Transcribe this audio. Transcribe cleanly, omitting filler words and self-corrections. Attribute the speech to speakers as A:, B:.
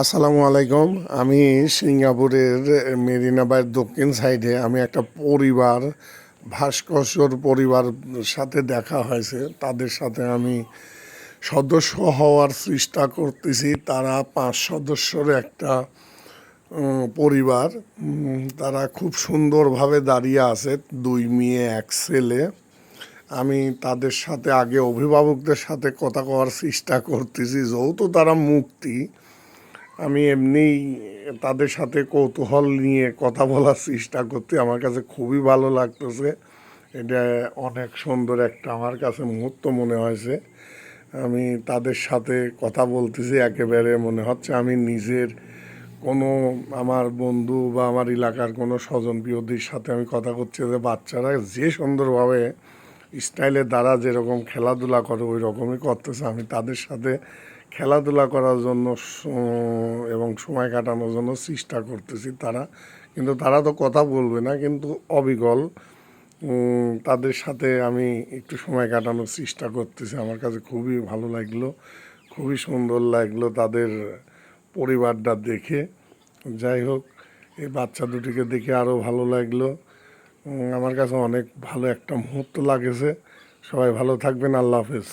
A: আসসালামু আলাইকুম। আমি সিঙ্গাপুরের মেরিনা বাইয়ের দক্ষিণ সাইডে আমি একটা পরিবার, ভাস্কর্যর পরিবার সাথে দেখা হয়েছে। তাদের সাথে আমি সদস্য হওয়ার চেষ্টা করতেছি। তারা 5 সদস্যর একটা পরিবার। তারা খুব সুন্দরভাবে দাঁড়িয়ে আছে, 2 মেয়ে 1 ছেলে। আমি তাদের সাথে আগে অভিভাবকদের সাথে কথা কওয়ার চেষ্টা করতেছি, যেহেতু তারা মুক্তি। আমি এমনিই তাদের সাথে কৌতূহল নিয়ে কথা বলার চেষ্টা করতে আমার কাছে খুবই ভালো লাগতেছে। এটা অনেক সুন্দর একটা আমার কাছে মুহূর্ত মনে হয়েছে। আমি তাদের সাথে কথা বলতেছি, একেবারে মনে হচ্ছে আমি নিজের কোনো আমার বন্ধু বা আমার এলাকার কোনো স্বজন প্রিয়দের সাথে আমি কথা করছি। যে বাচ্চারা যে সুন্দরভাবে স্টাইলের দ্বারা যেরকম খেলাধুলা করে ওই রকমই করতেছে। আমি তাদের সাথে খেলাধুলা করার জন্য এবং সময় কাটানোর জন্য চেষ্টা করতেছি। তারা তো কথা বলবে না, কিন্তু অবিকল তাদের সাথে আমি একটু সময় কাটানোর চেষ্টা করতেছি। আমার কাছে খুবই ভালো লাগলো, খুবই সুন্দর লাগলো তাদের পরিবারটা দেখে। যাই হোক, এই বাচ্চা দুটিকে দেখে আরও ভালো লাগলো। আমার কাছে অনেক ভালো একটা মুহূর্ত লাগেছে। সবাই ভালো থাকবেন। আল্লাহ হাফেজ।